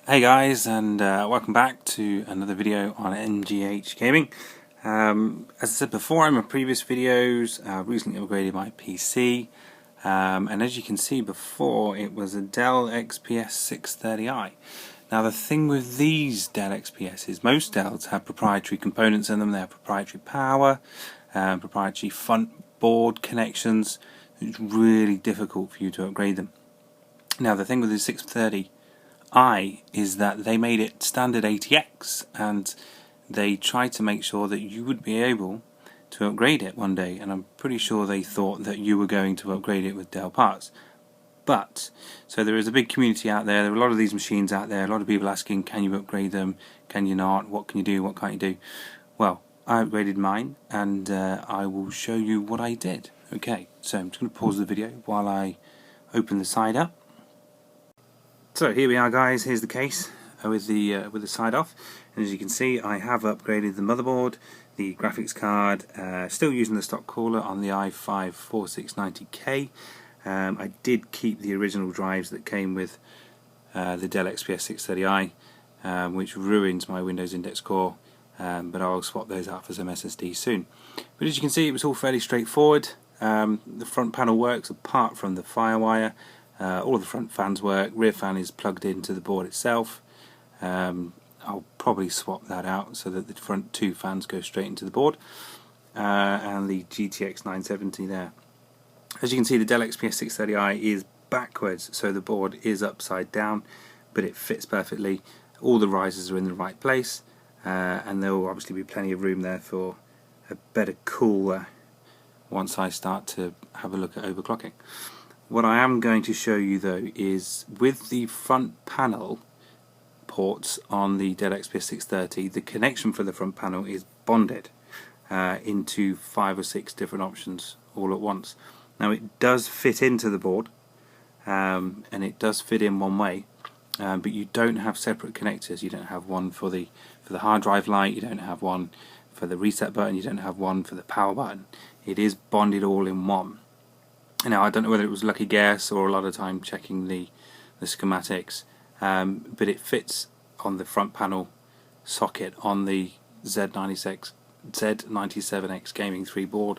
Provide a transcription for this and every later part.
Hey guys, and welcome back to another video on MGH Gaming. As I said before in my previous videos, I recently upgraded my PC, and as you can see before, it was a Dell XPS 630i. Now the thing with these Dell XPS is most Dells have proprietary components in them. They have proprietary power, proprietary front board connections. It's really difficult for you to upgrade them. Now the thing with the 630i is that they made it standard ATX, and they tried to make sure that you would be able to upgrade it one day, and I'm pretty sure they thought that you were going to upgrade it with Dell parts. But, so there is a big community out there, there are a lot of these machines out there, a lot of people asking, can you upgrade them, can you not, what can you do, what can't you do? Well, I upgraded mine, and I will show you what I did. Okay, so I'm just going to pause the video while I open the side up. So here we are guys, here's the case with the side off, and as you can see I have upgraded the motherboard, the graphics card, still using the stock cooler on the i5 4690K. I did keep the original drives that came with the Dell XPS 630i, which ruins my Windows Index core, but I'll swap those out for some SSD soon. But as you can see, it was all fairly straightforward. The front panel works apart from the firewire. All of the front fans work, rear fan is plugged into the board itself. I'll probably swap that out so that the front two fans go straight into the board, and the GTX 970 there. As you can see, the Dell XPS 630i is backwards, so the board is upside down, but it fits perfectly. All the risers are in the right place, and there will obviously be plenty of room there for a better cooler once I start to have a look at overclocking. What I am going to show you though is with the front panel ports on the Dell XPS 630, the connection for the front panel is bonded into 5 or 6 different options all at once. Now it does fit into the board, and it does fit in one way, but you don't have separate connectors. You don't have one for the hard drive light, you don't have one for the reset button, you don't have one for the power button. It is bonded all in one. Now I don't know whether it was lucky guess or a lot of time checking the schematics, but it fits on the front panel socket on the Z97X Gaming 3 board.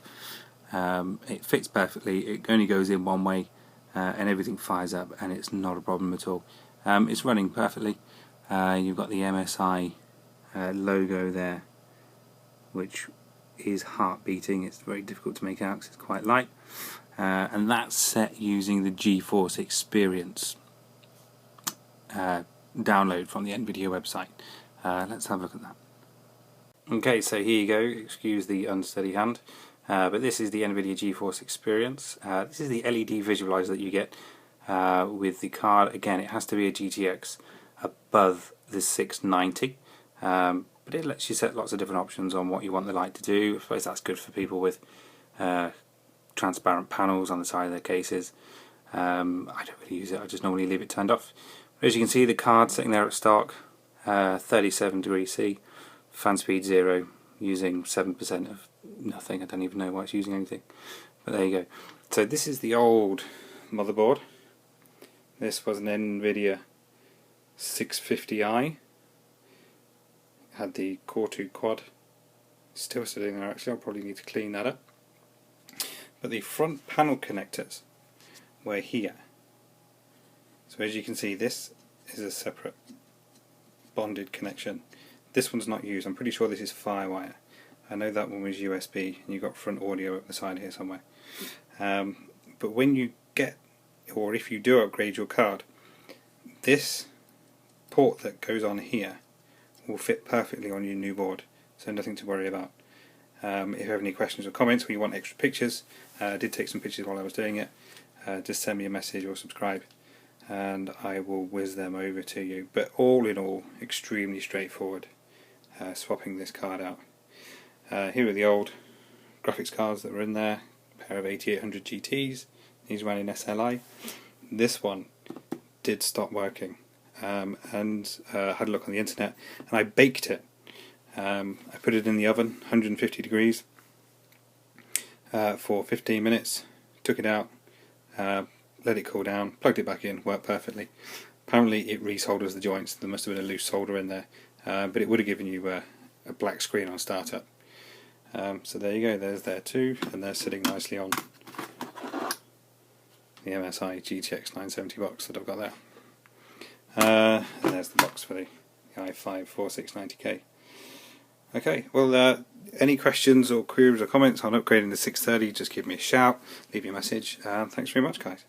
It fits perfectly, it only goes in one way, and everything fires up, and it's not a problem at all. It's running perfectly. You've got the MSI logo there, which is heart beating. It's very difficult to make out because it's quite light. And that's set using the Geforce Experience download from the Nvidia website. Let's have a look at that. Okay, so here you go, excuse the unsteady hand, but this is the Nvidia Geforce Experience. This is the LED visualizer that you get with the card. Again, it has to be a GTX above the 690, but it lets you set lots of different options on what you want the light to do. I suppose that's good for people with transparent panels on the side of their cases. I don't really use it, I just normally leave it turned off. But as you can see, the card sitting there at stock, 37 degrees C, fan speed 0, using 7% of nothing. I don't even know why it's using anything, but there you go. So this is the old motherboard. This was an Nvidia 650i, had the Core 2 quad, still sitting there actually. I'll probably need to clean that up. But the front panel connectors were here. So as you can see, this is a separate bonded connection. This one's not used. I'm pretty sure this is Firewire. I know that one was USB, and you've got front audio up the side here somewhere. But when you get, or if you do upgrade your card, this port that goes on here will fit perfectly on your new board, so nothing to worry about. If you have any questions or comments, or you want extra pictures, I did take some pictures while I was doing it, just send me a message or subscribe and I will whiz them over to you. But all in all, extremely straightforward swapping this card out. Here are the old graphics cards that were in there, a pair of 8800 GTs, these ran in SLI. This one did stop working, and had a look on the internet, and I baked it. I put it in the oven, 150 degrees, for 15 minutes, took it out, let it cool down, plugged it back in, worked perfectly. Apparently it resolders the joints. There must have been a loose solder in there, but it would have given you a black screen on startup. So there you go, there's there too, and they're sitting nicely on the MSI GTX 970 box that I've got there. And there's the box for the i5 4690K. Okay, well, any questions or queries or comments on upgrading to 630, just give me a shout, leave me a message. Thanks very much, guys.